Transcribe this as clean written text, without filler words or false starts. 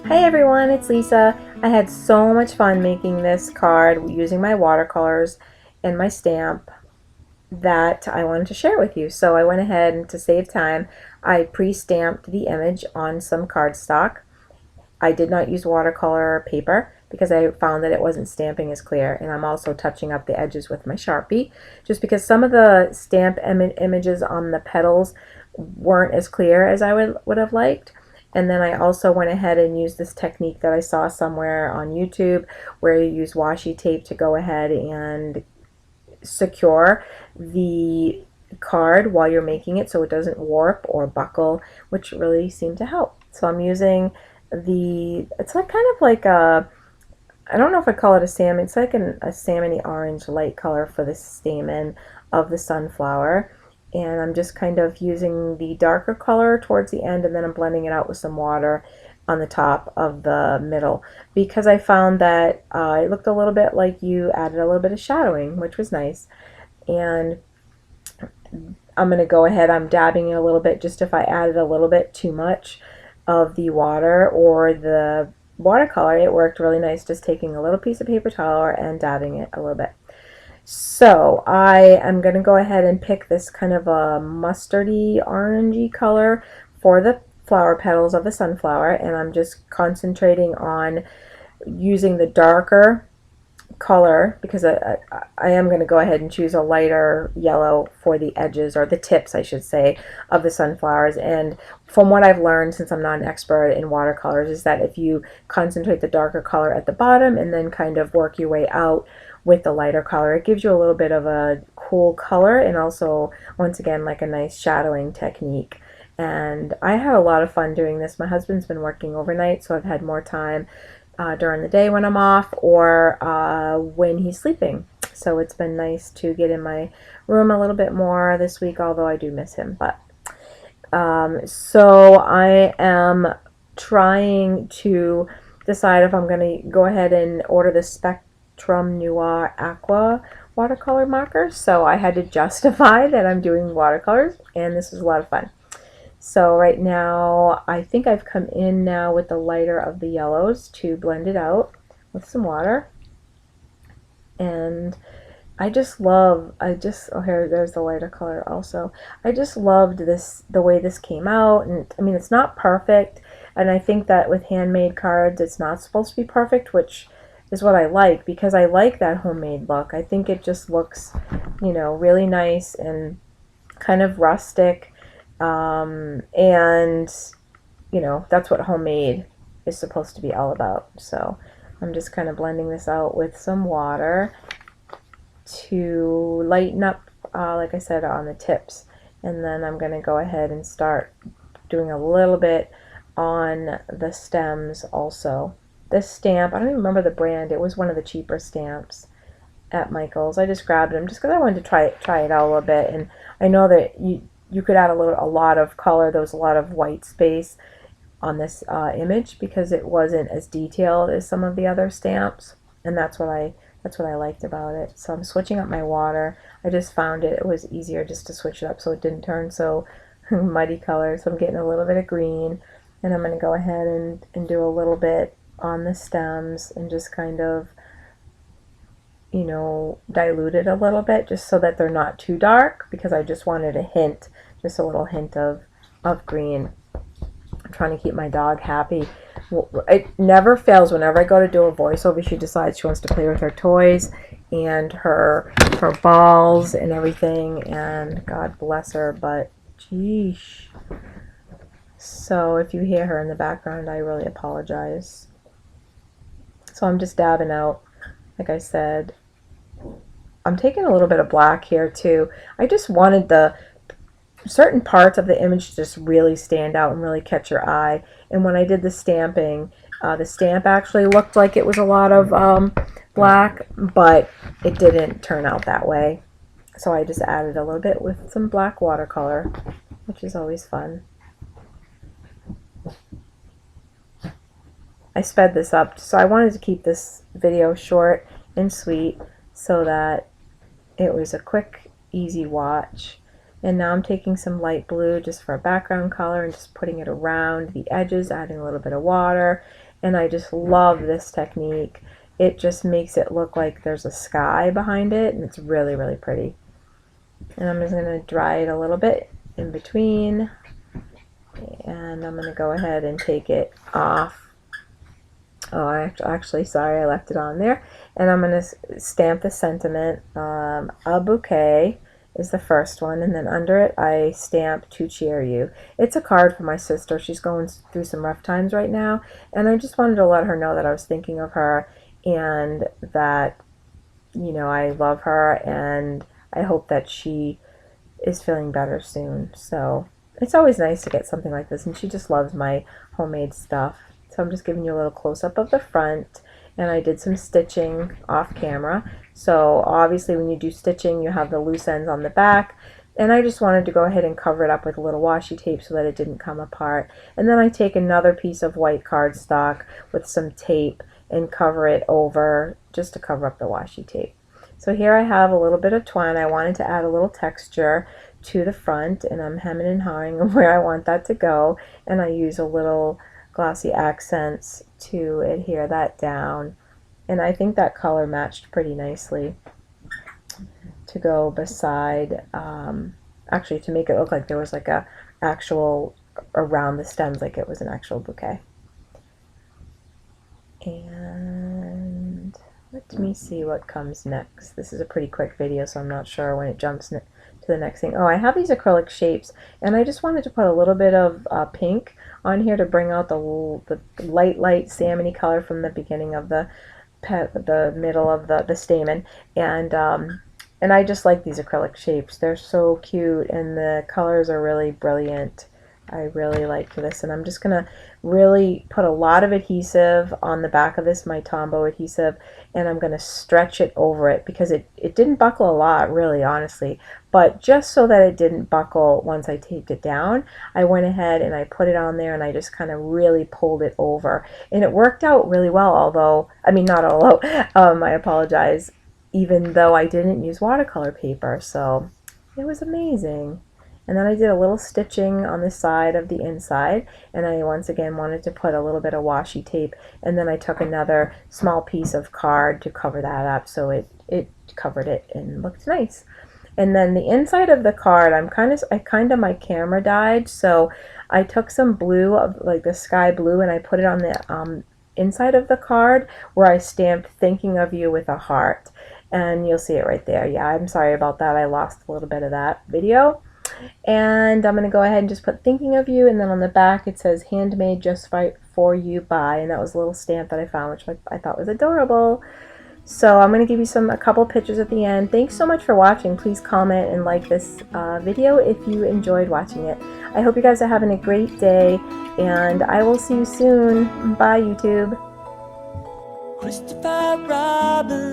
Hey everyone, it's Lisa. I had so much fun making this card using my watercolors and my stamp that I wanted to share with you. So I went ahead and to save time, I pre-stamped the image on some cardstock. I did not use watercolor paper because I found that it wasn't stamping as clear, and I'm also touching up the edges with my Sharpie just because some of the stamp images on the petals weren't as clear as I would have liked. And then I also went ahead and used this technique that I saw somewhere on YouTube where you use washi tape to go ahead and secure the card while you're making it so it doesn't warp or buckle, which really seemed to help. So I'm using it's like kind of like a, I don't know if I call it a salmon, it's like a salmony orange light color for the stamen of the sunflower. And I'm just kind of using the darker color towards the end, and then I'm blending it out with some water on the top of the middle because I found that it looked a little bit like you added a little bit of shadowing, which was nice. And I'm going to go ahead, I'm dabbing it a little bit just if I added a little bit too much of the water or the watercolor. It worked really nice just taking a little piece of paper towel and dabbing it a little bit. So I am going to go ahead and pick this kind of a mustardy orangey color for the flower petals of the sunflower, and I'm just concentrating on using the darker color because I am going to go ahead and choose a lighter yellow for the edges, or the tips I should say, of the sunflowers. And from what I've learned, since I'm not an expert in watercolors, is that if you concentrate the darker color at the bottom and then kind of work your way out with the lighter color, it gives you a little bit of a cool color and also once again like a nice shadowing technique. And I had a lot of fun doing this. My husband's been working overnight, so I've had more time during the day when I'm off or when he's sleeping. So it's been nice to get in my room a little bit more this week, although I do miss him. But so I am trying to decide if I'm going to go ahead and order the Spectrum Noir Aqua watercolor markers. So I had to justify that I'm doing watercolors, and this was a lot of fun. So right now, I think I've come in now with the lighter of the yellows to blend it out with some water. And I just love, oh here, there's the lighter color also. I just loved this, the way this came out. And I mean, it's not perfect. And I think that with handmade cards, it's not supposed to be perfect, which is what I like because I like that homemade look. I think it just looks, you know, really nice and kind of rustic. And you know, that's what homemade is supposed to be all about. So I'm just kind of blending this out with some water to lighten up, like I said, on the tips. And then I'm going to go ahead and start doing a little bit on the stems also. This stamp, I don't even remember the brand, it was one of the cheaper stamps at Michael's. I just grabbed them just because I wanted to try it out a little bit. And I know that you could add a lot of color. There was a lot of white space on this image because it wasn't as detailed as some of the other stamps, and that's what I liked about it. So I'm switching up my water. I just found it was easier just to switch it up so it didn't turn so muddy color. So I'm getting a little bit of green, and I'm going to go ahead and do a little bit on the stems and just kind of, you know, dilute it a little bit just so that they're not too dark because I just wanted a hint, just a little hint of green. I'm trying to keep my dog happy. It never fails. Whenever I go to do a voiceover, she decides she wants to play with her toys and her balls and everything, and God bless her, but geesh. So if you hear her in the background, I really apologize. So I'm just dabbing out. Like I said, I'm taking a little bit of black here too. I just wanted the certain parts of the image to just really stand out and really catch your eye. And when I did the stamping, the stamp actually looked like it was a lot of black, but it didn't turn out that way. So I just added a little bit with some black watercolor, which is always fun. I sped this up, so I wanted to keep this video short and sweet so that it was a quick, easy watch. And now I'm taking some light blue just for a background color and just putting it around the edges, adding a little bit of water, and I just love this technique. It just makes it look like there's a sky behind it, and it's really, really pretty. And I'm just going to dry it a little bit in between, and I'm going to go ahead and take it off. Oh, actually, sorry, I left it on there. And I'm going to stamp the sentiment. A bouquet is the first one, and then under it I stamp to cheer you. It's a card for my sister. She's going through some rough times right now, and I just wanted to let her know that I was thinking of her and that, you know, I love her and I hope that she is feeling better soon. So it's always nice to get something like this, and she just loves my homemade stuff. So I'm just giving you a little close-up of the front, and I did some stitching off camera. So obviously when you do stitching, you have the loose ends on the back, and I just wanted to go ahead and cover it up with a little washi tape so that it didn't come apart. And then I take another piece of white cardstock with some tape and cover it over just to cover up the washi tape. So here I have a little bit of twine. I wanted to add a little texture to the front, and I'm hemming and hawing where I want that to go, and I use a little glossy accents to adhere that down, and I think that color matched pretty nicely to go beside, actually to make it look like there was like a actual around the stems, like it was an actual bouquet. And let me see what comes next. This is a pretty quick video, so I'm not sure when it jumps to the next thing. Oh, I have these acrylic shapes, and I just wanted to put a little bit of pink on here to bring out the light salmony color from the beginning of the middle of the stamen, and I just like these acrylic shapes. They're so cute, and the colors are really brilliant. I really like this, and I'm just gonna really put a lot of adhesive on the back of this, my Tombow adhesive, and I'm gonna stretch it over it because it didn't buckle a lot, really, honestly, but just so that it didn't buckle once I taped it down, I went ahead and I put it on there, and I just kind of really pulled it over, and it worked out really well, although, I mean, not although, I apologize, even though I didn't use watercolor paper, so it was amazing. And then I did a little stitching on the side of the inside, and I once again wanted to put a little bit of washi tape, and then I took another small piece of card to cover that up so it covered it and looked nice. And then the inside of the card, my camera died, so I took some blue, like the sky blue, and I put it on the inside of the card where I stamped thinking of you with a heart. And you'll see it right there. Yeah, I'm sorry about that. I lost a little bit of that video. And I'm going to go ahead and just put thinking of you, and then on the back it says handmade just right for you by, and that was a little stamp that I found, which I thought was adorable. So I'm going to give you a couple pictures at the end. Thanks so much for watching. Please comment and like this video if you enjoyed watching it. I hope you guys are having a great day, and I will see you soon. Bye, YouTube. Christopher Robin.